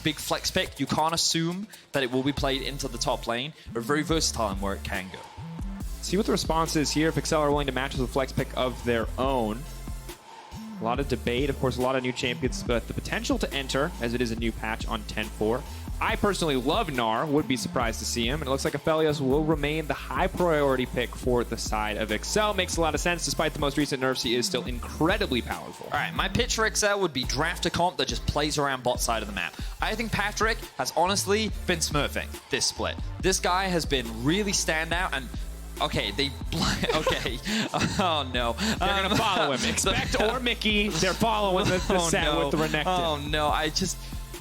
big flex pick. You can't assume that it will be played into the top lane, but very versatile in where it can go. See what the response is here. If XL are willing to match with a flex pick of their own. A lot of debate, of course, a lot of new champions, but the potential to enter, as it is a new patch on 10-4. I personally love Gnar, would be surprised to see him, and it looks like Aphelios will remain the high priority pick for the side of XL. Makes a lot of sense, despite the most recent nerfs, he is still incredibly powerful. All right, my pitch for XL would be draft a comp that just plays around bot side of the map. I think Patrik has honestly been smurfing this split. This guy has been really standout, and okay, okay. Oh, no. They're going to follow him. Expect or Mickey, they're following the Sett with the Renekton. Oh, no.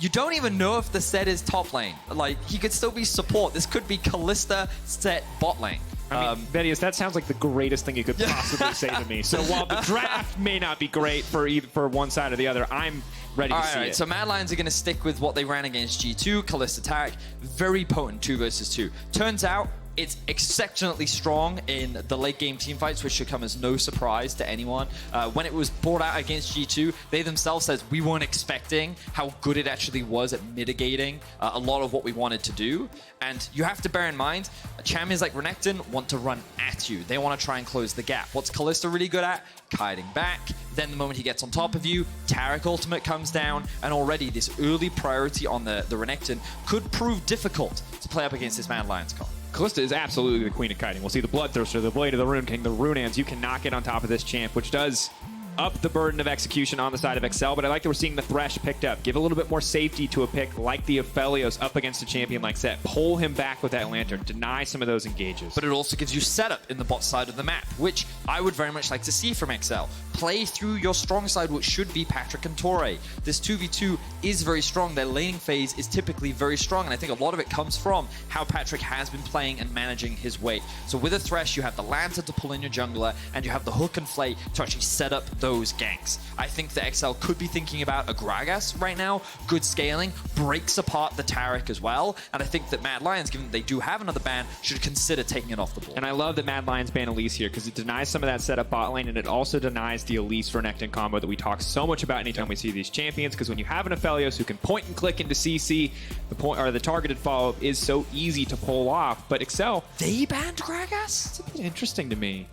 You don't even know if the Sett is top lane. Like, he could still be support. This could be Kalista, Sett, bot lane. I mean, Vedius, that sounds like the greatest thing you could possibly say to me. So while the draft may not be great for one side or the other, I'm ready to see it. So Mad Lions are going to stick with what they ran against G2, Kalista Taric. Very potent 2 versus 2. Turns out, it's exceptionally strong in the late game team fights, which should come as no surprise to anyone. When it was brought out against G2, they themselves said we weren't expecting how good it actually was at mitigating a lot of what we wanted to do. And you have to bear in mind, champions like Renekton want to run at you. They want to try and close the gap. What's Kalista really good at? Kiting back. Then the moment he gets on top of you, Taric ultimate comes down, and already this early priority on the Renekton could prove difficult to play up against this Mad Lions comp. Kalista is absolutely the queen of kiting. We'll see the Bloodthirster, the Blade of the Rune King, the Runeans. You cannot get on top of this champ, which does up the burden of execution on the side of XL, but I like that we're seeing the Thresh picked up. Give a little bit more safety to a pick like the Aphelios up against a champion like Sett. Pull him back with that Lantern. Deny some of those engages. But it also gives you setup in the bot side of the map, which I would very much like to see from XL. Play through your strong side, which should be Patrik and Torre. This 2v2 is very strong. Their laning phase is typically very strong, and I think a lot of it comes from how Patrik has been playing and managing his weight. So with a Thresh, you have the Lantern to pull in your jungler, and you have the hook and flay to actually set up those ganks. I think that XL could be thinking about a Gragas right now. Good scaling, breaks apart the Taric as well, and I think that Mad Lions, given that they do have another ban, should consider taking it off the board. And I love that Mad Lions ban Elise here, because it denies some of that setup bot lane, and it also denies the Elise Renekton combo that we talk so much about anytime we see these champions, because when you have an Aphelios who can point and click into CC, the targeted follow-up is so easy to pull off. But XL, they banned Gragas? It's a bit interesting to me.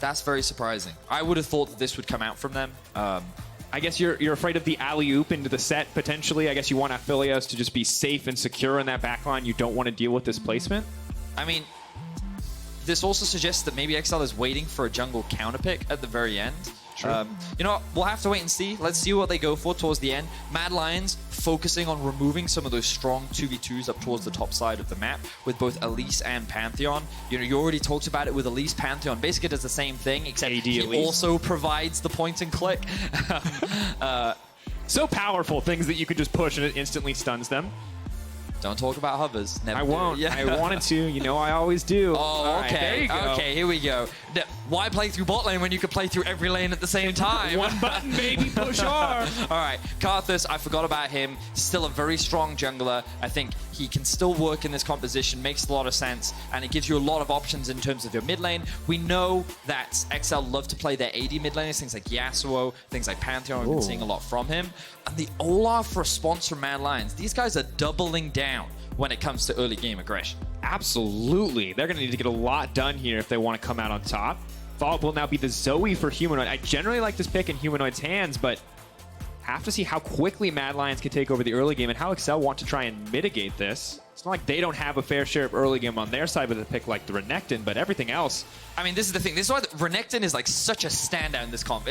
That's very surprising. I would have thought that this would come out from them. I guess you're afraid of the alley-oop into the Sett, potentially. I guess you want Aphelios to just be safe and secure in that backline. You don't want to deal with this placement. I mean, this also suggests that maybe XL is waiting for a jungle counter pick at the very end. You know what? We'll have to wait and see. Let's see what they go for towards the end. Mad Lions focusing on removing some of those strong 2v2s up towards the top side of the map with both Elise and Pantheon. You know, you already talked about it with Elise. Pantheon basically does the same thing, except he also provides the point and click. So powerful, things that you could just push and it instantly stuns them. Don't talk about hovers. Never I won't. Yeah. I wanted to. You know I always do. Oh, okay. There you go. Okay, here we go. Why play through bot lane when you could play through every lane at the same time? One button, baby. Push R. All right. Karthus, I forgot about him. Still a very strong jungler. I think he can still work in this composition. Makes a lot of sense. And it gives you a lot of options in terms of your mid lane. We know that XL love to play their AD mid laners. Things like Yasuo, things like Pantheon. We've been seeing a lot from him. And the Olaf response from Mad Lions. These guys are doubling down when it comes to early game aggression. Absolutely. They're going to need to get a lot done here if they want to come out on top. Follow-up will now be the Zoe for Humanoid. I generally like this pick in Humanoid's hands, but have to see how quickly Mad Lions can take over the early game and how XL want to try and mitigate this. It's not like they don't have a fair share of early game on their side with a pick like the Renekton, but everything else. I mean, this is the thing. This is why Renekton is like such a standout in this comp.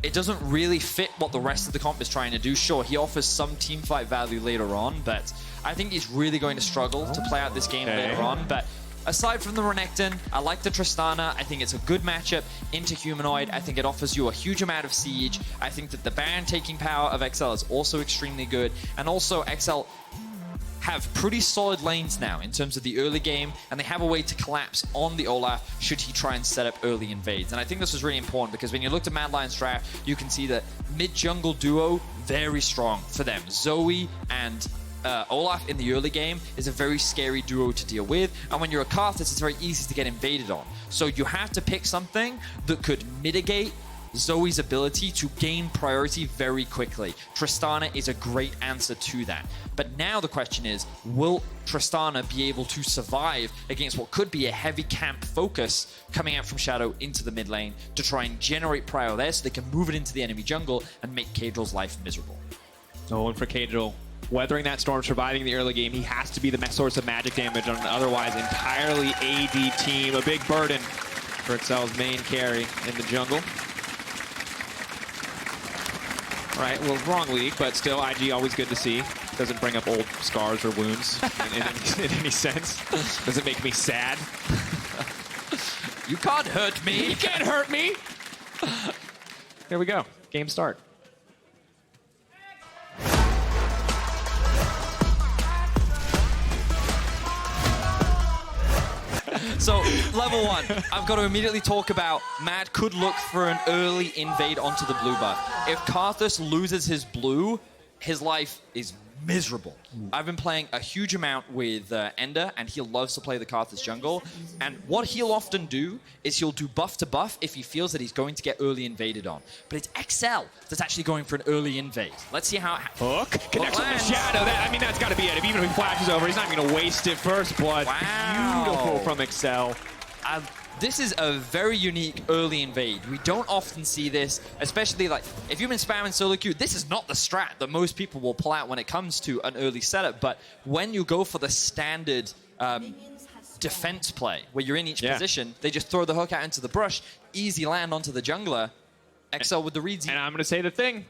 It doesn't really fit what the rest of the comp is trying to do. Sure, he offers some teamfight value later on, but I think he's really going to struggle to play out this game later on. But aside from the Renekton, I like the Tristana. I think it's a good matchup into Humanoid. I think it offers you a huge amount of siege. I think that the Baron taking power of XL is also extremely good. And also, XL have pretty solid lanes now in terms of the early game, and they have a way to collapse on the Olaf should he try and set up early invades. And I think this was really important because when you look at Mad Lions draft, you can see that mid-jungle duo, very strong for them. Zoe and Olaf in the early game is a very scary duo to deal with, and when you're a Karthus, it's very easy to get invaded on. So you have to pick something that could mitigate Zoe's ability to gain priority very quickly. Tristana is a great answer to that. But now the question is, will Tristana be able to survive against what could be a heavy camp focus coming out from Shadow into the mid lane to try and generate prio there so they can move it into the enemy jungle and make Caedrel's life miserable? Oh, and for Caedrel, weathering that storm, surviving the early game, he has to be the source of magic damage on an otherwise entirely AD team. A big burden for XL's main carry in the jungle. All right, well, wrong league, but still, IG always good to see. Doesn't bring up old scars or wounds in any sense. Doesn't make me sad. You can't hurt me. You can't hurt me. There we go. Game start. So, level 1, I've got to immediately talk about Mad could look for an early invade onto the blue buff. If Karthus loses his blue, his life is miserable. I've been playing a huge amount with Ender, and he loves to play the Karthus jungle. And what he'll often do is he'll do buff to buff if he feels that he's going to get early invaded on. But it's XL that's actually going for an early invade. Let's see how... Hook connects with the Shadow. I mean, that's got to be it. Even if he flashes over, he's not even going to waste it. First blood. Wow. Beautiful from XL. This is a very unique early invade. We don't often see this, especially like if you've been spamming solo queue, this is not the strat that most people will pull out when it comes to an early setup. But when you go for the standard defense play, where you're in each position, they just throw the hook out into the brush, easy land onto the jungler, XL with the reads. And I'm going to say the thing.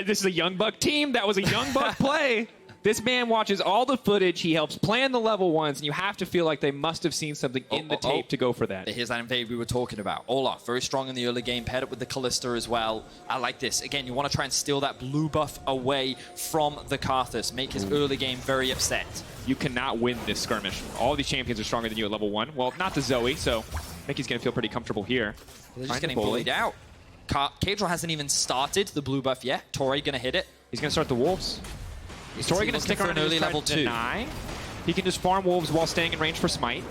This is a Young Buck team. That was a Young Buck play. This man watches all the footage. He helps plan the level ones, and you have to feel like they must have seen something in the tape to go for that. Here's that invade we were talking about. Olaf, very strong in the early game, paired up with the Kalista as well. I like this. Again, you want to try and steal that blue buff away from the Karthus. Make his early game very upset. You cannot win this skirmish. All these champions are stronger than you at level 1. Well, not the Zoe, so I think he's going to feel pretty comfortable here. They're just getting bullied out. Caedrel hasn't even started the blue buff yet. Taric going to hit it. He's going to start the wolves. Is Tori going to stick around early level 2? Deny? He can just farm wolves while staying in range for smite.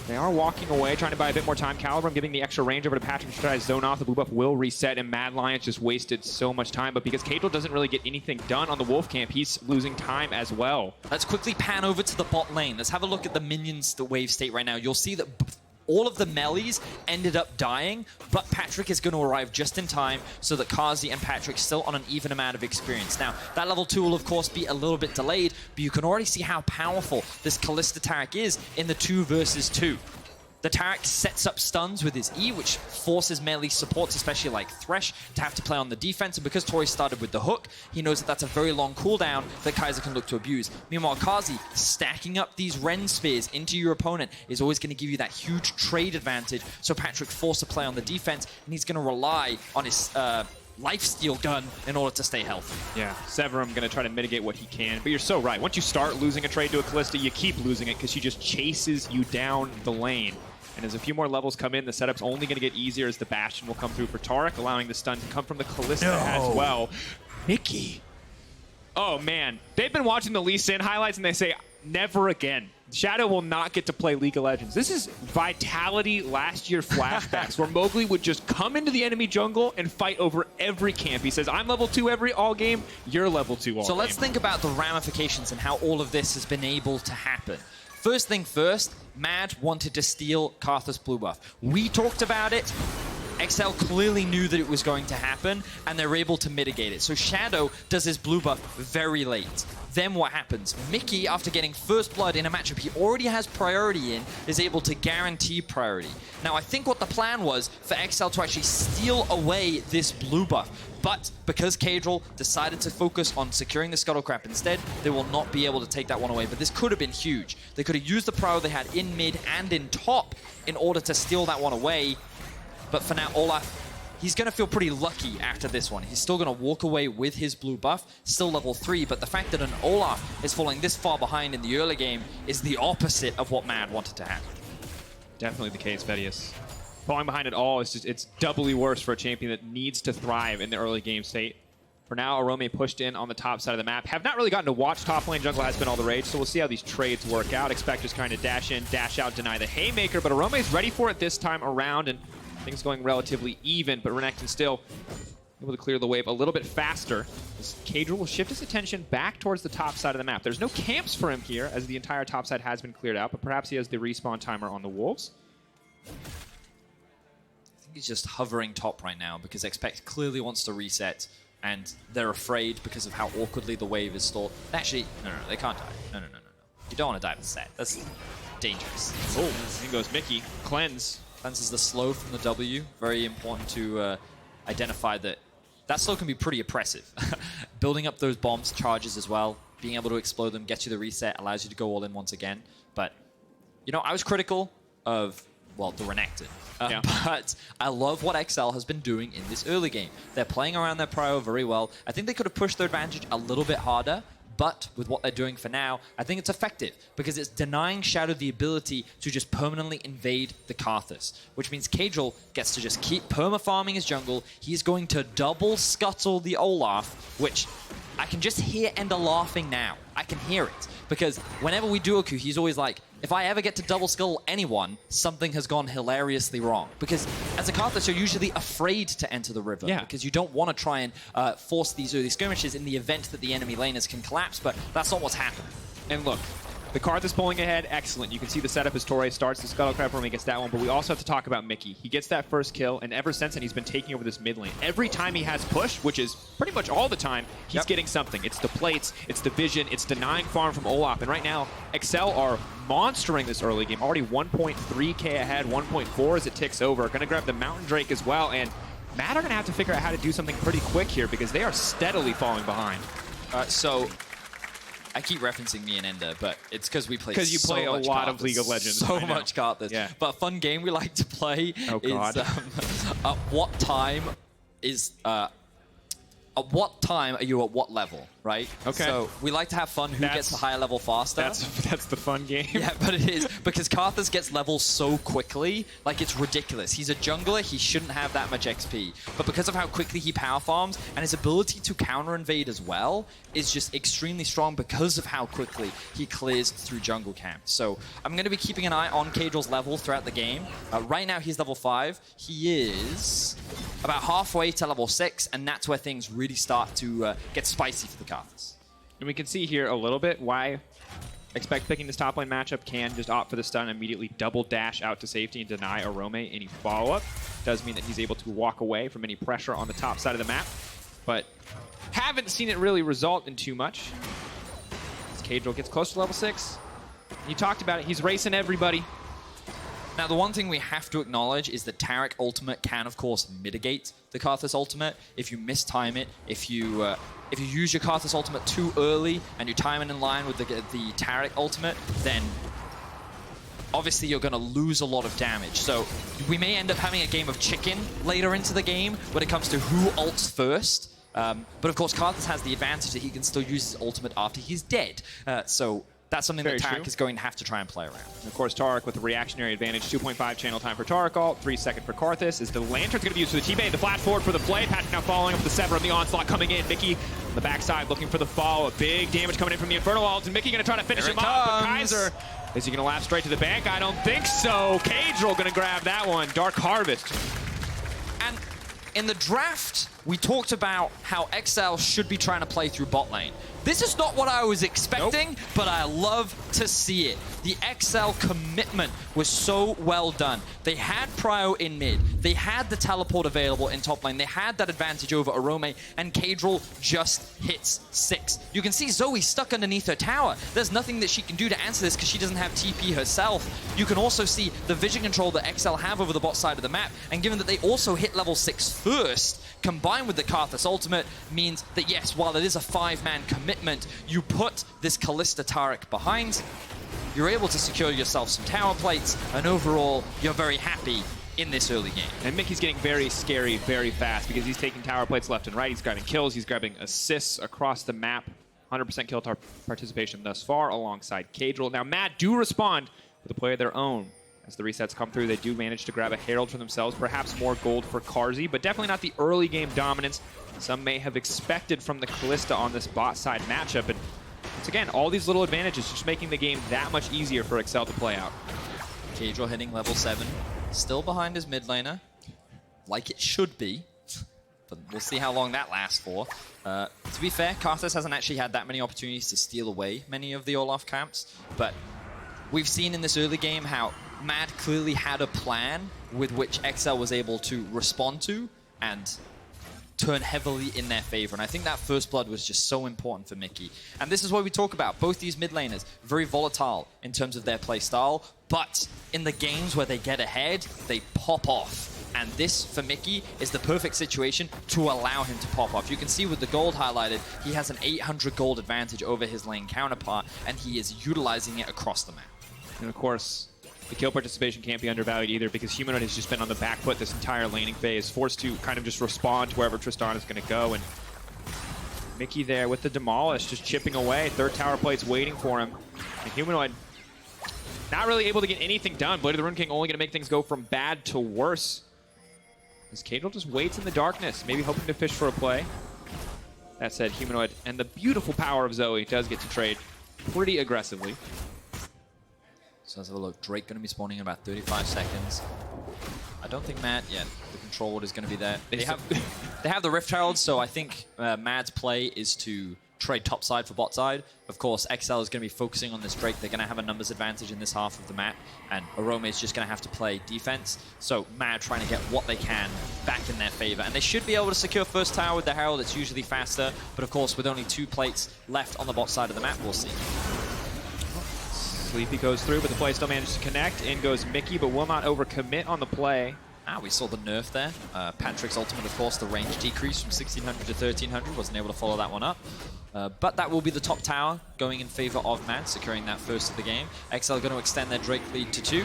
They are walking away, trying to buy a bit more time. Caliber giving the extra range over to Patrik to try to zone off. The blue buff will reset, and Mad Lions just wasted so much time. But because Caedrel doesn't really get anything done on the wolf camp, he's losing time as well. Let's quickly pan over to the bot lane. Let's have a look at the minions, the wave state right now. You'll see that all of the melees ended up dying, but Patrik is going to arrive just in time so that Carzzy and Patrik still on an even amount of experience. Now, that level 2 will, of course, be a little bit delayed, but you can already see how powerful this Kalista Taric is in the 2 versus 2. The Taric sets up stuns with his E, which forces melee supports, especially like Thresh, to have to play on the defense. And because Tori started with the hook, he knows that that's a very long cooldown that Kaiser can look to abuse. Meanwhile, Carzzy, stacking up these Ren Spears into your opponent is always going to give you that huge trade advantage. So Patrik forced to play on the defense, and he's going to rely on his lifesteal gun in order to stay healthy. Yeah, Severum going to try to mitigate what he can. But you're so right. Once you start losing a trade to a Kalista, you keep losing it because she just chases you down the lane. And as a few more levels come in, the setup's only going to get easier as the Bastion will come through for Taric, allowing the stun to come from the Kalista as well. Mickey. Oh, man. They've been watching the Lee Sin highlights, and they say, never again. Shadow will not get to play League of Legends. This is Vitality last year flashbacks, where Mowgli would just come into the enemy jungle and fight over every camp. He says, I'm level 2 all game, you're level 2 all game. So let's think about the ramifications and how all of this has been able to happen. First thing first, Mad wanted to steal Karthus blue buff. We talked about it. XL clearly knew that it was going to happen, and they're able to mitigate it. So Shadow does his blue buff very late. Then what happens? Mickey, after getting first blood in a matchup he already has priority in, is able to guarantee priority. Now, I think what the plan was for XL to actually steal away this blue buff. But because Caedrel decided to focus on securing the Scuttlecrap instead, they will not be able to take that one away. But this could have been huge. They could have used the prio they had in mid and in top in order to steal that one away. But for now, Olaf, he's going to feel pretty lucky after this one. He's still going to walk away with his blue buff, still level 3, but the fact that an Olaf is falling this far behind in the early game is the opposite of what Mad wanted to happen. Definitely the case, Vedius. Falling behind it all is just, it's doubly worse for a champion that needs to thrive in the early game state. For now, Orome pushed in on the top side of the map. Have not really gotten to watch top lane. Jungle has been all the rage, so we'll see how these trades work out. Expect just kind of dash in, dash out, deny the Haymaker, but Orome is ready for it this time around, and Things going relatively even, but Renekton still able to clear the wave a little bit faster. As Caedrel will shift his attention back towards the top side of the map. There's no camps for him here, as the entire top side has been cleared out, but perhaps he has the respawn timer on the Wolves. I think he's just hovering top right now because Expect clearly wants to reset, and they're afraid because of how awkwardly the wave is stalled. Actually, no, they can't die. No. You don't want to die with Sett. That's dangerous. Oh, in goes Mickey. Cleanse. Cleanses the slow from the W. Very important to identify that slow can be pretty oppressive. Building up those bombs, charges as well, being able to explode them, gets you the reset, allows you to go all in once again. But, you know, I was critical of, well, the Renekton. But I love what XL has been doing in this early game. They're playing around their prio very well. I think they could have pushed their advantage a little bit harder, but with what they're doing for now, I think it's effective because it's denying Shadow the ability to just permanently invade the Karthus, which means Caedrel gets to just keep perma-farming his jungle. He's going to double scuttle the Olaf, which I can just hear Ender laughing now. I can hear it because whenever we duo queue, he's always like, if I ever get to double scuttle anyone, something has gone hilariously wrong. Because as a Karthus, you're usually afraid to enter the river because you don't want to try and force these early skirmishes in the event that the enemy laners can collapse, but that's not what's happened. And look, the Karthus pulling ahead, excellent. You can see the setup as Torre starts the Scuttle Crab when he gets that one, but we also have to talk about Mickey. He gets that first kill, and ever since then, he's been taking over this mid lane. Every time he has push, which is pretty much all the time, he's getting something. It's the plates, it's the vision, it's denying farm from Olaf, and right now, XL are monstering this early game. Already 1.3k ahead, 1.4 as it ticks over. Gonna grab the Mountain Drake as well, and Mad are gonna have to figure out how to do something pretty quick here because they are steadily falling behind. So I keep referencing me and Ender, but it's because we play because you play a lot of League of Legends. So much Karthus. Yeah. But a fun game we like to play is at what time are you at what level, right? Okay. So we like to have fun who gets the higher level faster. That's the fun game. Yeah, but it is because Karthus gets levels so quickly, like it's ridiculous. He's a jungler, he shouldn't have that much XP. But because of how quickly he power farms and his ability to counter invade as well is just extremely strong because of how quickly he clears through jungle camp. So I'm going to be keeping an eye on Caedrel's level throughout the game. Right now he's level 5. He is about halfway to level 6, and that's where things really start to get spicy for the Karthus. And we can see here a little bit why Expect picking this top lane matchup can just opt for the stun and immediately double dash out to safety and deny Orome any follow-up. Does mean that he's able to walk away from any pressure on the top side of the map, but haven't seen it really result in too much. As Caedrel gets close to level 6. You talked about it, he's racing everybody. Now, the one thing we have to acknowledge is that Taric ultimate can, of course, mitigate the Karthus ultimate. If you mistime it, if you use your Karthus ultimate too early and you time it in line with the Taric ultimate, then obviously you're going to lose a lot of damage. So we may end up having a game of chicken later into the game when it comes to who ults first. But of course, Karthus has the advantage that he can still use his ultimate after he's dead. So that's something that Taric is going to have to try and play around. And of course, Taric with a reactionary advantage. 2.5 channel time for Taric ult, 3 second for Karthus. Is the Lantern's going to be used for the T-Bait, the flash forward for the play. Patrik now following up with the Sever and the onslaught coming in. Mickey on the backside looking for the follow. A big damage coming in from the Infernal ult, and Mickey going to try to finish him off. But Kaiser, is he going to lap straight to the bank? I don't think so. Caedrel going to grab that one. Dark Harvest. And in the draft, we talked about how XL should be trying to play through bot lane. This is not what I was expecting, but I love to see it. The XL commitment was so well done. They had prio in mid. They had the teleport available in top lane. They had that advantage over Orome, and Caedrel just hits 6. You can see Zoe stuck underneath her tower. There's nothing that she can do to answer this because she doesn't have TP herself. You can also see the vision control that XL have over the bot side of the map, and given that they also hit level 6 first, combined with the Karthus ultimate, means that yes, while it is a 5-man commitment, you put this Kalista Taric behind, you're able to secure yourself some tower plates, and overall, you're very happy in this early game. And Mickey's getting very scary very fast because he's taking tower plates left and right. He's grabbing kills, he's grabbing assists across the map. 100% kill participation thus far alongside Caedrel. Now, Mad do respond with a play of their own. As the resets come through, they do manage to grab a Herald for themselves. Perhaps more gold for Carzzy, but definitely not the early game dominance some may have expected from the Kalista on this bot side matchup. And once again, all these little advantages just making the game that much easier for XL to play out. Caedrel hitting level 7, still behind his mid laner. like it should be. But we'll see how long that lasts for. To be fair, Karthus hasn't actually had that many opportunities to steal away many of the Olaf camps, but we've seen in this early game how Mad clearly had a plan with which XL was able to respond to and turn heavily in their favor. And I think that first blood was just so important for Mickey. And this is what we talk about. Both these mid laners, very volatile in terms of their play style, but in the games where they get ahead, they pop off. And this, for Mickey, is the perfect situation to allow him to pop off. You can see with the gold highlighted, he has an 800 gold advantage over his lane counterpart, and he is utilizing it across the map. And of course, the kill participation can't be undervalued either, because Humanoid has just been on the back foot this entire laning phase, forced to kind of just respond to wherever Tristana is going to go. And Mickey there with the Demolish, just chipping away. Third tower plate's waiting for him. And Humanoid not really able to get anything done. Blade of the Rune King only going to make things go from bad to worse. As Caedrel just waits in the darkness, maybe hoping to fish for a play. That said, Humanoid and the beautiful power of Zoe does get to trade pretty aggressively. So let's have a look. Drake going to be spawning in about 35 seconds. I don't think Mad, yeah, the control ward is going to be there. They have the Rift Herald, so I think Mad's play is to trade top side for bot side. Of course, XL is going to be focusing on this Drake. They're going to have a numbers advantage in this half of the map, and Orome is just going to have to play defense. So Mad trying to get what they can back in their favor. And they should be able to secure first tower with the Herald. It's usually faster, but of course, with only 2 plates left on the bot side of the map, we'll see. Sleepy goes through, but the play still manages to connect. In goes Mickey, but will not overcommit on the play. We saw the nerf there. Patrik's ultimate, of course, the range decrease from 1600 to 1300. Wasn't able to follow that one up. But that will be the top tower going in favor of Mad, securing that first of the game. XL are going to extend their Drake lead to 2.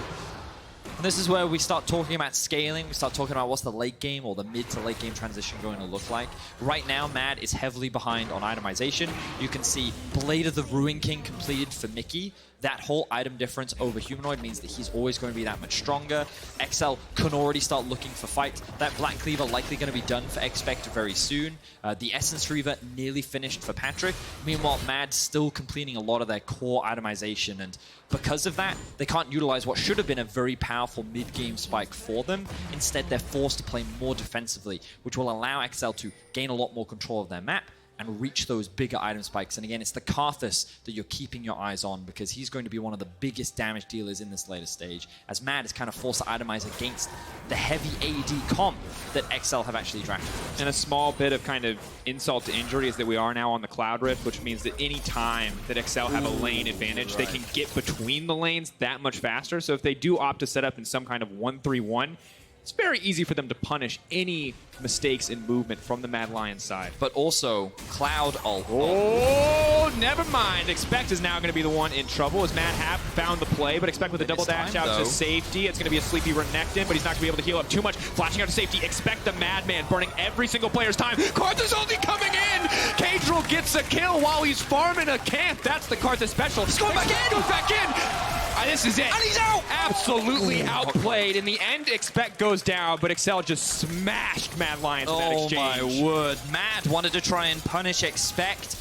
And this is where we start talking about scaling. We start talking about what's the late game or the mid to late game transition going to look like. Right now, Mad is heavily behind on itemization. You can see Blade of the Ruin King completed for Mickey. That whole item difference over Humanoid means that he's always going to be that much stronger. XL can already start looking for fight. That Black Cleaver likely going to be done for Expect very soon. The Essence Reaver nearly finished for Patrik. Meanwhile, Mad still completing a lot of their core itemization, and because of that, they can't utilize what should have been a very powerful mid-game spike for them. Instead, they're forced to play more defensively, which will allow XL to gain a lot more control of their map and reach those bigger item spikes. And again, it's the Karthus that you're keeping your eyes on, because he's going to be one of the biggest damage dealers in this later stage, as Mad is kind of forced to itemize against the heavy AD comp that XL have actually drafted. And a small bit of kind of insult to injury is that we are now on the Cloud Rift, which means that any time that XL have a lane advantage, they can get between the lanes that much faster. So if they do opt to set up in some kind of 1-3-1, it's very easy for them to punish any mistakes in movement from the Mad Lion side. But also, Cloud ult. Oh, never mind. Expect is now going to be the one in trouble, as Mad have found the play, but Expect with a double dash out to safety. It's going to be a sleepy Renekton, but he's not going to be able to heal up too much. Flashing out to safety. Expect the Madman burning every single player's time. Karthus only coming in. Caedrel gets a kill while he's farming a camp. That's the Karthus special. He's going back in. Goes back in. This is it. And he's out. Absolutely outplayed. In the end, Expect goes down, but XL just smashed Mad Lions in that exchange. Oh my word. Mad wanted to try and punish Expect,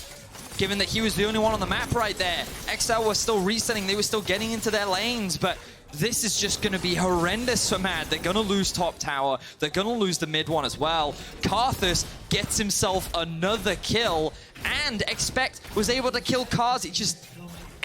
given that he was the only one on the map right there. XL were still resetting. They were still getting into their lanes, but this is just going to be horrendous for Mad. They're going to lose top tower. They're going to lose the mid one as well. Karthus gets himself another kill, and Expect was able to kill Carzzy. Just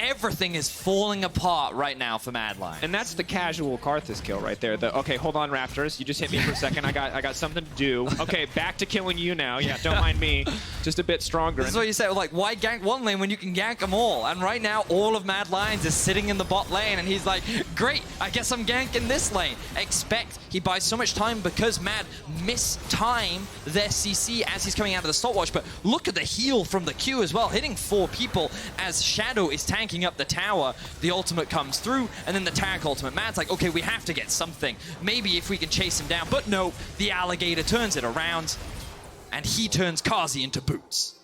everything is falling apart right now for Mad Lions. And that's the casual Karthus kill right there. Okay, hold on, Raptors. You just hit me for a second. I got something to do. Okay, back to killing you now. Yeah, don't mind me. Just a bit stronger. This is what you said. Like, why gank one lane when you can gank them all? And right now, all of Mad Lions is sitting in the bot lane, and he's like, great, I guess I'm ganking this lane. Expect he buys so much time because Mad mistime their CC as he's coming out of the stopwatch. But look at the heal from the Q as well, hitting 4 people as Shadow is tanking up the tower. The ultimate comes through, and then the Taric ultimate. Mad's like, okay, we have to get something. Maybe if we can chase him down. But no, the alligator turns it around, and he turns Carzzy into boots.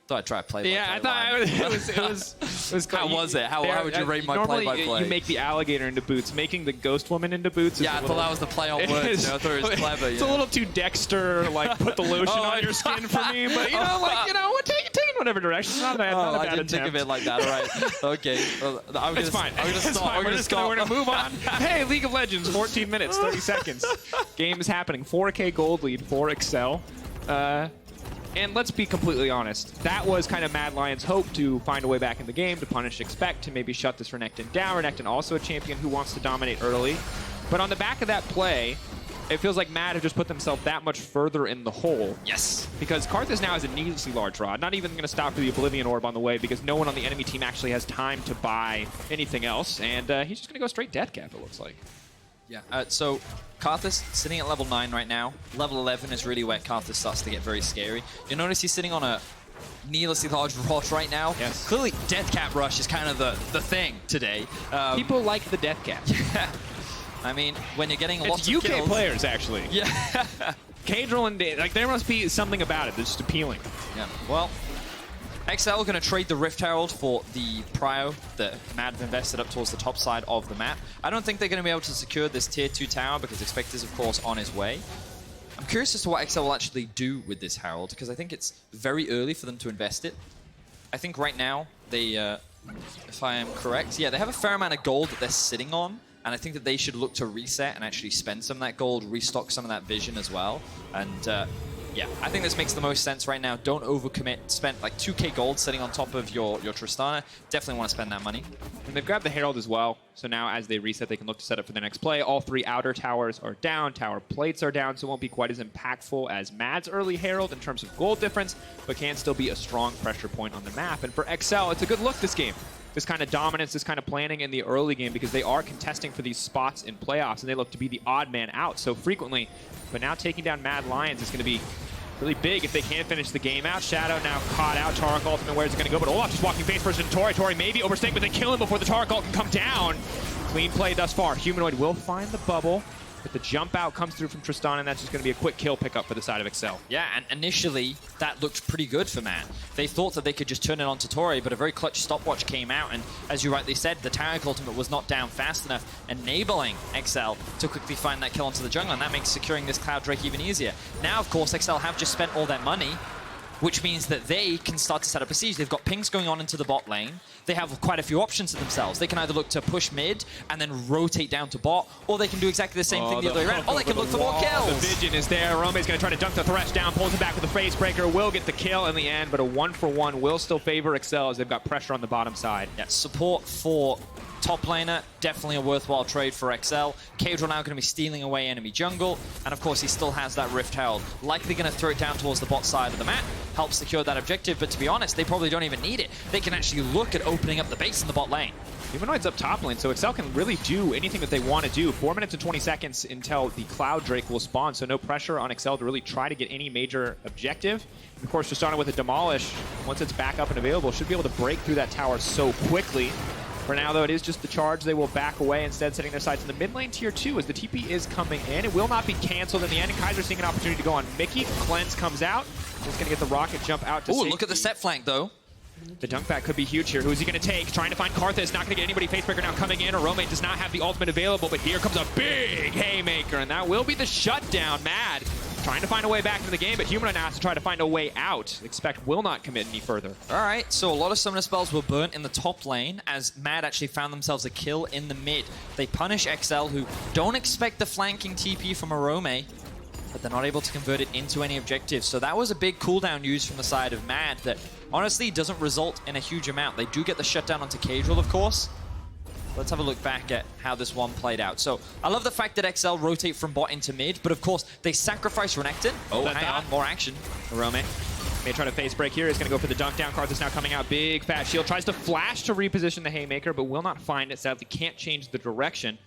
Thought I'd try to play. Yeah, I thought it was. How was it? How would you rate my play-by-play? Normally, you make the alligator into boots. Making the ghost woman into boots. Yeah, I thought that was the play on words. I thought it was clever. It's a little too Dexter, like put the lotion on your skin for me. But you know, like, take in whatever direction. It's not a bad, not a bad I didn't think of it like that. All right. Okay. Well, It's fine. I'm gonna stop. We're gonna move on. Hey, League of Legends, 14 minutes, 30 seconds. Game is happening. 4K gold lead for XL. And let's be completely honest, that was kind of Mad Lion's hope to find a way back in the game, to punish Expect, to maybe shut this Renekton down. Renekton also a champion who wants to dominate early. But on the back of that play, it feels like Mad have just put themselves that much further in the hole. Yes. Because Karthus now has a needlessly large rod. Not even going to stop for the Oblivion Orb on the way because no one on the enemy team actually has time to buy anything else. And he's just going to go straight death cap, it looks like. Yeah, so Karthus sitting at level 9 right now. Level 11 is really where Karthus starts to get very scary. You notice he's sitting on a needlessly large rod right now. Yes. Clearly, Death Cap Rush is kind of the thing today. People like the death cap. Yeah. I mean, when you're getting lots of UK kills, players, actually. Yeah. Caedrel and like there must be something about it that's just appealing. Yeah. Well, XL are going to trade the Rift Herald for the Prio that Mad have invested up towards the top side of the map. I don't think they're going to be able to secure this tier 2 tower because Expect is, of course, on his way. I'm curious as to what XL will actually do with this Herald because I think it's very early for them to invest it. I think right now they, if I am correct, yeah, they have a fair amount of gold that they're sitting on. And I think that they should look to reset and actually spend some of that gold, restock some of that vision as well. And yeah, I think this makes the most sense right now. Don't overcommit. Spend like 2k gold sitting on top of your Tristana. Definitely want to spend that money. And they've grabbed the Herald as well. So now as they reset, they can look to set up for the next play. All 3 outer towers are down. Tower plates are down, so it won't be quite as impactful as Mad's early Herald in terms of gold difference, but can still be a strong pressure point on the map. And for XL, it's a good look this game. This kind of dominance, this kind of planning in the early game because they are contesting for these spots in playoffs and they look to be the odd man out so frequently. But now taking down Mad Lions is going to be really big if they can finish the game out. Shadow now caught out. Taric ultimate, where's it going to go? But Olaf just walking face first into Tori. Tori maybe overstaying, but they kill him before the Taric ult can come down. Clean play thus far. Humanoid will find the bubble, but the jump out comes through from Tristana, and that's just going to be a quick kill pickup for the side of XL. Yeah, and initially, that looked pretty good for Mad. They thought that they could just turn it on to Tori, but a very clutch stopwatch came out, and as you rightly said, the Taric ultimate was not down fast enough, enabling XL to quickly find that kill onto the jungle, and that makes securing this Cloud Drake even easier. Now, of course, XL have just spent all their money, which means that they can start to set up a siege. They've got pings going on into the bot lane. They have quite a few options to themselves. They can either look to push mid and then rotate down to bot, or they can do exactly the same thing the other way around, or they can look for more kills. The vision is there. Orome's going to try to dunk the Thresh down, pulls him back with a face breaker, will get the kill in the end, but a 1-for-1 will still favor XL as they've got pressure on the bottom side. Yeah, support for top laner, definitely a worthwhile trade for XL. Caedrel now going to be stealing away enemy jungle, and of course he still has that Rift Herald. Likely going to throw it down towards the bot side of the map, help secure that objective, but to be honest, they probably don't even need it. They can actually look at opening up the base in the bot lane. Humanoid's up top lane, so XL can really do anything that they want to do. 4 minutes and 20 seconds until the Cloud Drake will spawn, so no pressure on XL to really try to get any major objective. And of course, Tristana with a Demolish, once it's back up and available, should be able to break through that tower so quickly. For now, though, it is just the charge. They will back away, instead setting their sights in the mid lane tier 2 as the TP is coming in. It will not be canceled in the end, and Kaiser seeing an opportunity to go on Mickey. Cleanse comes out. He's going to get the rocket jump out to Ooh, safety. look at the Sett flank, though. The dunk back could be huge here. Who is he going to take? Trying to find Karthus. Not going to get anybody. Facebreaker now coming in. Orome does not have the ultimate available, but here comes a big haymaker, and that will be the shutdown. Mad trying to find a way back into the game, but Humanoid now has to try to find a way out. Expect will not commit any further. All right, so a lot of summoner spells were burnt in the top lane as Mad actually found themselves a kill in the mid. They punish XL, who don't expect the flanking TP from Orome, but they're not able to convert it into any objectives. So that was a big cooldown used from the side of Mad that honestly doesn't result in a huge amount. They do get the shutdown onto Caedrel, of course. Let's have a look back at how this one played out. So I love the fact that XL rotate from bot into mid, but of course they sacrifice Renekton. Oh, hang on, more action. Orome may try to face break here. He's going to go for the dunk down. Karthus now coming out. Big fat shield. Tries to flash to reposition the haymaker, but will not find it. Sadly, can't change the direction.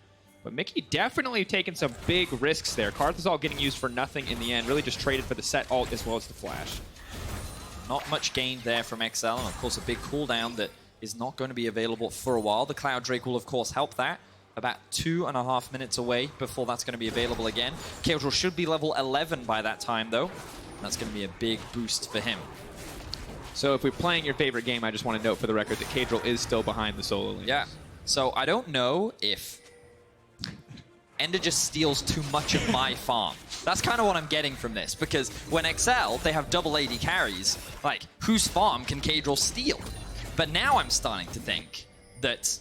But Mickey definitely taking some big risks there. Karthus all getting used for nothing in the end. Really just traded for the Sett ult as well as the flash. Not much gained there from XL, and of course a big cooldown that is not going to be available for a while. The Cloud Drake will, of course, help that. About 2.5 minutes away before that's going to be available again. Caedrel should be level 11 by that time, though. That's going to be a big boost for him. So if we're playing your favorite game, I just want to note for the record that Caedrel is still behind the solo lanes. Yeah. So I don't know if Ender just steals too much of my farm. That's kind of what I'm getting from this, because when XL, they have double AD carries, like, whose farm can Caedrel steal? But now I'm starting to think that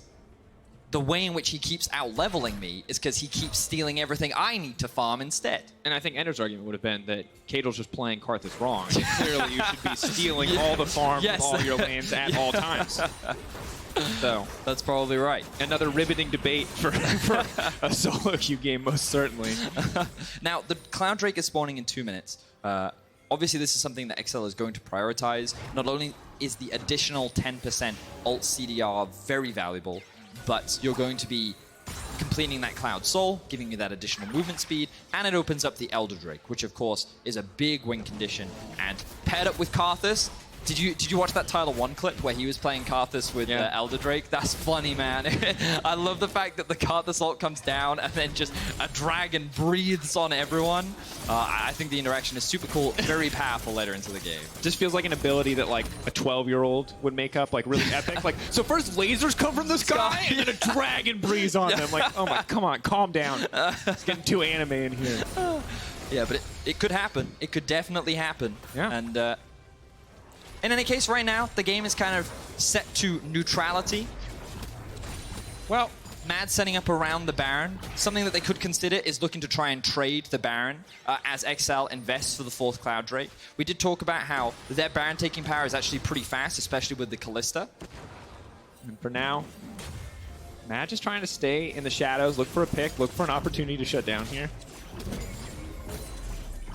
the way in which he keeps out-leveling me is because he keeps stealing everything I need to farm instead. And I think Ender's argument would have been that Caedrel's just playing Karthus wrong. Clearly, you should be stealing all the farm from all your lanes at all times. So that's probably right. Another riveting debate for a solo queue game, most certainly. Now, the Cloud Drake is spawning in 2 minutes. Obviously, this is something that XL is going to prioritize. Not only is the additional 10% ult CDR very valuable, but you're going to be completing that Cloud Soul, giving you that additional movement speed, and it opens up the Elder Drake, which of course is a big win condition. And paired up with Karthus, did you watch that Tyler 1 clip where he was playing Karthus with Elder Drake? That's funny, man. I love the fact that the Karthus ult comes down and then just a dragon breathes on everyone. I think the interaction is super cool, very powerful later into the game. Just feels like an ability that like a 12-year-old would make up, like really epic. Like, so first lasers come from the sky and then a dragon breathes on them. Like, oh my, come on, calm down. It's getting too anime in here. Yeah, but it could happen. It could definitely happen. Yeah. And in any case, right now, the game is kind of set to neutrality. Well, Mad setting up around the Baron. Something that they could consider is looking to try and trade the Baron as XL invests for the 4th Cloud Drake. We did talk about how their Baron taking power is actually pretty fast, especially with the Kalista. And for now, Mad just trying to stay in the shadows, look for a pick, look for an opportunity to shut down here.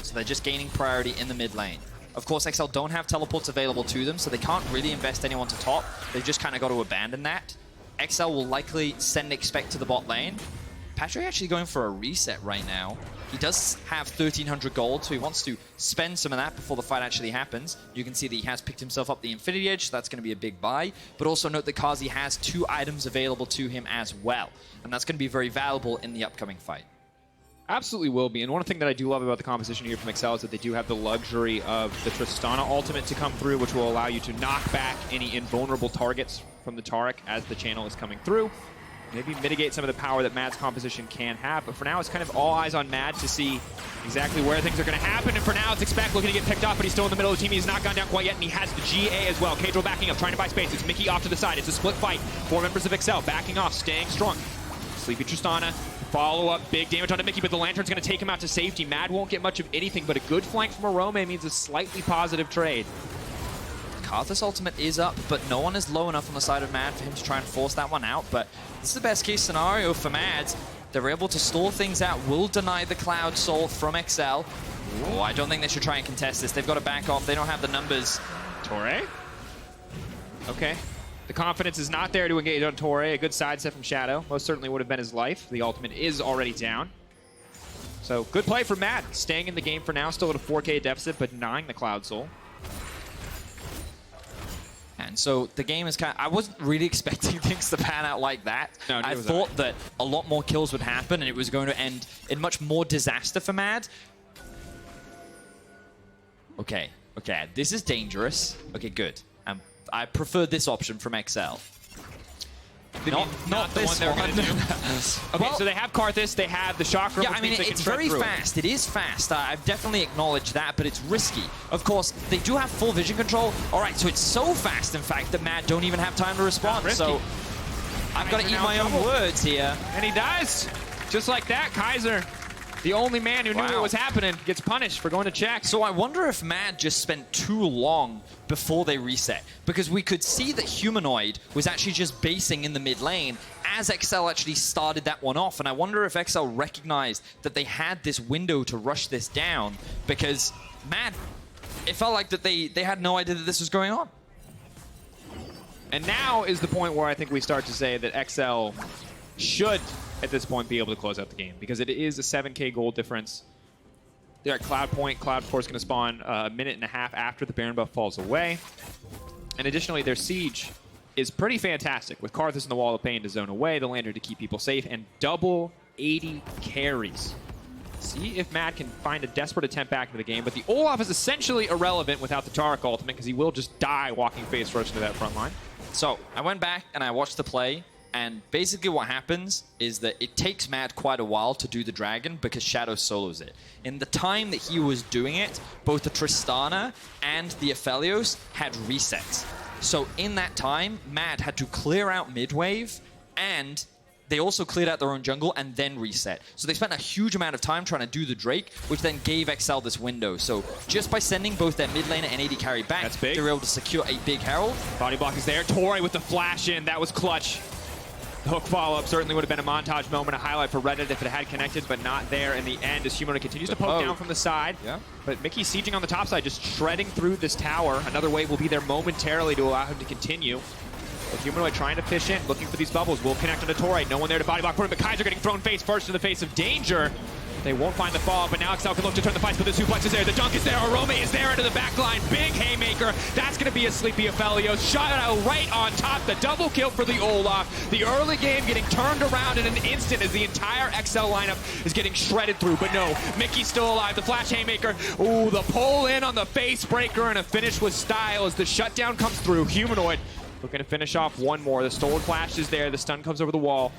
So they're just gaining priority in the mid lane. Of course, XL don't have teleports available to them, so they can't really invest anyone to top. They've just kind of got to abandon that. XL will likely send Expect to the bot lane. Patrik actually going for a reset right now. He does have 1,300 gold, so he wants to spend some of that before the fight actually happens. You can see that he has picked himself up the Infinity Edge, so that's going to be a big buy. But also note that Carzzy has 2 items available to him as well, and that's going to be very valuable in the upcoming fight. Absolutely will be. And one thing that I do love about the composition here from XL is that they do have the luxury of the Tristana ultimate to come through, which will allow you to knock back any invulnerable targets from the Taric as the channel is coming through. Maybe mitigate some of the power that Mad's composition can have. But for now, it's kind of all eyes on Mad to see exactly where things are going to happen. And for now, it's Expect looking to get picked off, but he's still in the middle of the team. He's not gone down quite yet, and he has the GA as well. Caedrel backing up, trying to buy space. It's Mickey off to the side. It's a split fight. 4 members of XL backing off, staying strong. Sleepy Tristana. Follow up, big damage onto Mickey, but the Lantern's going to take him out to safety. Mad won't get much of anything, but a good flank from Orome means a slightly positive trade. Karthus ultimate is up, but no one is low enough on the side of Mad for him to try and force that one out. But this is the best case scenario for Mad. They're able to stall things out, will deny the Cloud Soul from XL. Oh, I don't think they should try and contest this. They've got to back off. They don't have the numbers. Torre? Okay. The confidence is not there to engage on Torre. A good sidestep from Shadow. Most certainly would have been his life. The ultimate is already down. So good play for Mad. Staying in the game for now. Still at a 4K deficit, but denying the Cloud Soul. And so the game is kind of... I wasn't really expecting things to pan out like that. No, I thought that a lot more kills would happen and it was going to end in much more disaster for Mad. Okay. Okay. This is dangerous. Okay, good. I prefer this option from XL. Not the this one they're going to do. Okay, well, so they have Karthus, they have the Chakra. Yeah, I mean, it's very fast. It is fast. I've definitely acknowledged that, but it's risky. Of course, they do have full vision control. All right, so it's so fast, in fact, that Mad don't even have time to respond. So I've got to eat my own words here. And he dies. Just like that, Kaiser, the only man who knew what was happening, gets punished for going to check. So I wonder if Mad just spent too long before they reset. Because we could see that Humanoid was actually just basing in the mid lane as XL actually started that one off. And I wonder if XL recognized that they had this window to rush this down. Because Mad, it felt like that they had no idea that this was going on. And now is the point where I think we start to say that XL should, at this point, be able to close out the game, because it is a 7K gold difference. They're at Cloud Point. Cloud Force going to spawn a minute and a half after the Baron buff falls away. And additionally, their siege is pretty fantastic, with Karthus in the Wall of Pain to zone away, the Lantern to keep people safe, and double 80 carries. See if Mad can find a desperate attempt back into the game, but the Olaf is essentially irrelevant without the Taric ultimate, because he will just die walking face first into that front line. So I went back and I watched the play. And basically what happens is that it takes Mad quite a while to do the dragon because Shadow solos it. In the time that he was doing it, both the Tristana and the Aphelios had resets. So in that time, Mad had to clear out mid-wave, and they also cleared out their own jungle and then reset. So they spent a huge amount of time trying to do the Drake, which then gave XL this window. So just by sending both their mid laner and AD carry back, they were able to secure a big Herald. Body block is there. Tori with the flash in. That was clutch. The hook follow-up certainly would have been a montage moment, a highlight for Reddit if it had connected, but not there in the end as Humanoid continues to poke down from the side. Yeah. But Mickey sieging on the top side, just shredding through this tower. Another wave will be there momentarily to allow him to continue. But Humanoid trying to fish in, looking for these bubbles. Will connect onto Tori. No one there to body block for him, but Kaiser getting thrown face first in the face of danger. They won't find the fall, but now XL can look to turn the fights, but the suplex is there. The dunk is there. Orome is there into the back line. Big haymaker. That's going to be a sleepy Aphelios. Shot out right on top. The double kill for the Olaf. The early game getting turned around in an instant as the entire XL lineup is getting shredded through. But no, Mickey's still alive. The flash haymaker. Ooh, the pull in on the face breaker and a finish with style as the shutdown comes through. Humanoid looking to finish off one more. The stolen flash is there. The stun comes over the wall.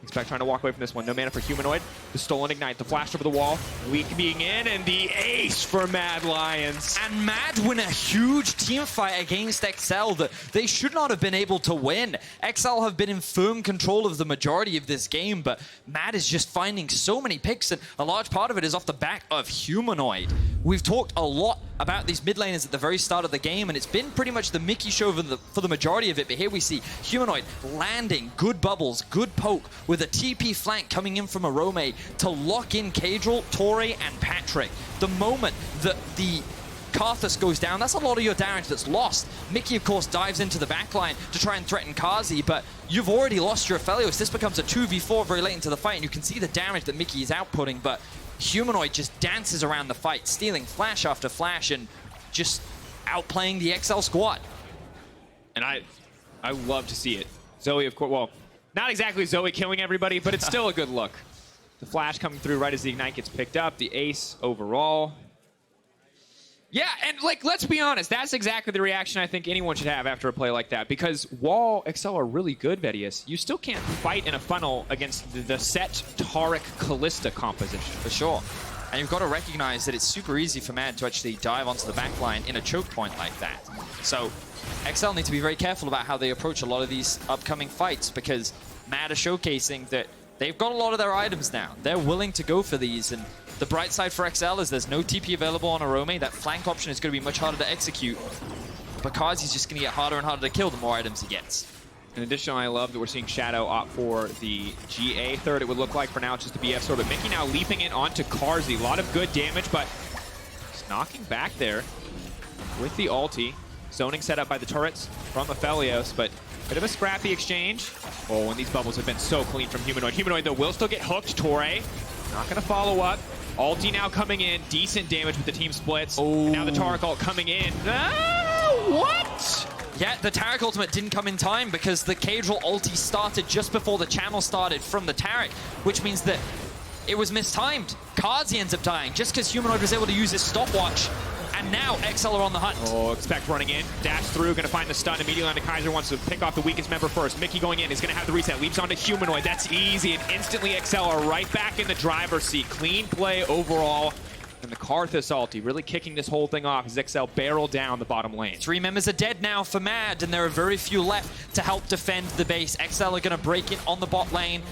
Expect trying to walk away from this one. No mana for Humanoid. The stolen ignite. The flash over the wall. Weak being in, and the ace for Mad Lions. And Mad win a huge team fight against XL that they should not have been able to win. XL have been in firm control of the majority of this game, but Mad is just finding so many picks, and a large part of it is off the back of Humanoid. We've talked a lot about these mid laners at the very start of the game, and it's been pretty much the Mickey show for the majority of it, but here we see Humanoid landing good bubbles, good poke, with a TP flank coming in from Orome to lock in Caedrel, Tori, and Patrik. The moment that the Karthus goes down, that's a lot of your damage that's lost. Mickey, of course, dives into the backline to try and threaten Carzzy, but you've already lost your Aphelios. This becomes a 2v4 very late into the fight, and you can see the damage that Mickey is outputting, but Humanoid just dances around the fight, stealing flash after flash and just outplaying the XL squad. And I love to see it. Zoe, of course, well, not exactly Zoe killing everybody, but it's still a good look. The flash coming through right as the ignite gets picked up, the ace overall. Yeah, and like, let's be honest, that's exactly the reaction I think anyone should have after a play like that, because while XL are really good, Vedius, you still can't fight in a funnel against the Sett, Taric, Kalista composition. For sure. And you've got to recognize that it's super easy for Mad to actually dive onto the backline in a choke point like that. So XL need to be very careful about how they approach a lot of these upcoming fights, because Mad are showcasing that they've got a lot of their items now. They're willing to go for these, and the bright side for XL is there's no TP available on Orome. That flank option is going to be much harder to execute, because he's just going to get harder and harder to kill the more items he gets. In addition, I love that we're seeing Shadow opt for the GA third, it would look like. For now, it's just the BF sword. But Mickey now leaping in onto Carzzy. A lot of good damage, but just knocking back there with the ulti. Zoning set up by the turrets from Aphelios, but bit of a scrappy exchange. Oh, and these bubbles have been so clean from Humanoid. Humanoid, though, will still get hooked. Tori not going to follow up. Ulti now coming in. Decent damage with the team splits. Oh. And now the Taric ult coming in. What? Yeah, the Taric ultimate didn't come in time because the Caedrel ulti started just before the channel started from the Taric, which means that it was mistimed. Carzzy ends up dying just because Humanoid was able to use his stopwatch, and now XL are on the hunt. Oh, expect running in. Dash through, going to find the stun immediately onto Kaiser. Wants to pick off the weakest member first. Mickey going in, is going to have the reset. Leaps onto Humanoid. That's easy, and instantly XL are right back in the driver's seat. Clean play overall. And the Karthus ulti really kicking this whole thing off as XL barrel down the bottom lane. 3 members are dead now for Mad, and there are very few left to help defend the base. XL are going to break in on the bot lane.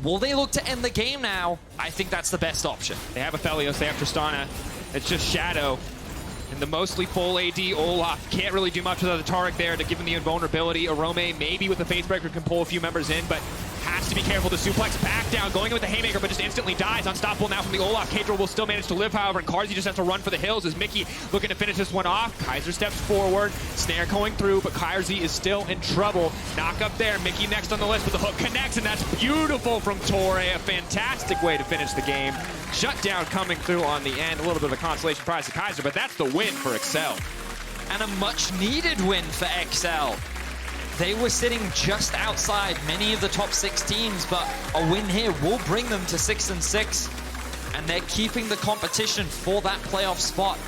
Will they look to end the game now? I think that's the best option. They have Aphelios, they have Tristana. It's just Shadow. And the mostly full AD Olaf can't really do much without the Taric there to give him the invulnerability. Orome maybe with the Facebreaker can pull a few members in, but has to be careful. The suplex back down, going in with the haymaker, but just instantly dies. Unstoppable now from the Olaf. Caedrel will still manage to live, however, and Carzzy just has to run for the hills as Mickey looking to finish this one off. Kaiser steps forward, snare going through, but Carzzy is still in trouble. Knock up there, Mickey next on the list, but the hook connects, and that's beautiful from Tori. A fantastic way to finish the game. Shutdown coming through on the end. A little bit of a consolation prize to Kaiser, but that's the win for XL. And a much needed win for XL. They were sitting just outside many of the top 6 teams, but a win here will bring them to 6-6, and they're keeping the competition for that playoff spot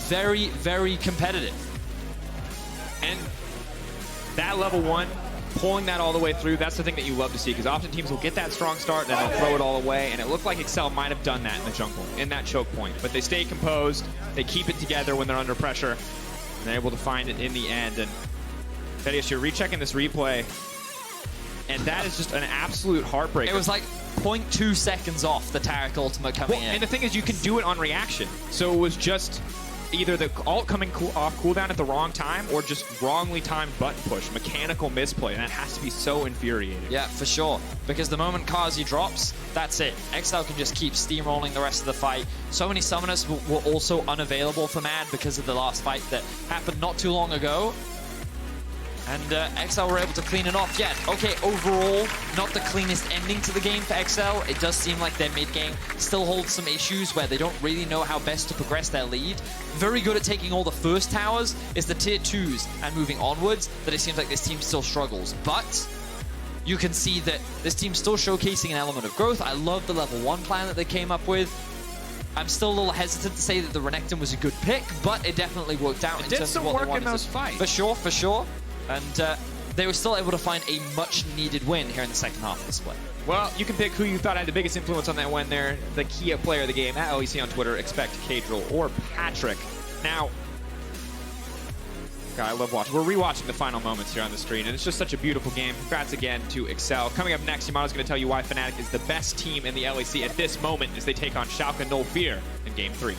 very, very competitive. And that level 1 pulling that all the way through, that's the thing that you love to see, because often teams will get that strong start and then they'll throw it all away, and it looked like XL might have done that in the jungle, in that choke point. But they stay composed, they keep it together when they're under pressure, and they're able to find it in the end. And Vedius, you're rechecking this replay, and that is just an absolute heartbreaker. It was like 0.2 seconds off the Taric ultimate coming in. And the thing is, you can do it on reaction. So it was just either the ult coming off cooldown at the wrong time or just wrongly timed button push, mechanical misplay, and that has to be so infuriating. Yeah, for sure. Because the moment Carzzy drops, that's it. XL can just keep steamrolling the rest of the fight. So many summoners were also unavailable for Mad because of the last fight that happened not too long ago. And XL were able to clean it off. Yeah, okay, overall, not the cleanest ending to the game for XL. It does seem like their mid game still holds some issues where they don't really know how best to progress their lead. Very good at taking all the first towers. It's the tier 2s and moving onwards that it seems like this team still struggles. But you can see that this team's still showcasing an element of growth. I love the level 1 plan that they came up with. I'm still a little hesitant to say that the Renekton was a good pick, but it definitely worked out in terms of what they wanted. It did some work in those fights. For sure, for sure. And they were still able to find a much-needed win here in the second half of the split. Well, you can pick who you thought had the biggest influence on that win there. The key player of the game, at LEC on Twitter, expect Caedrel or Patrik. Now, God, I love watching. We're rewatching the final moments here on the screen, and it's just such a beautiful game. Congrats again to XL. Coming up next, Yamato's going to tell you why Fnatic is the best team in the LEC at this moment as they take on Schalke No Fear in Game 3.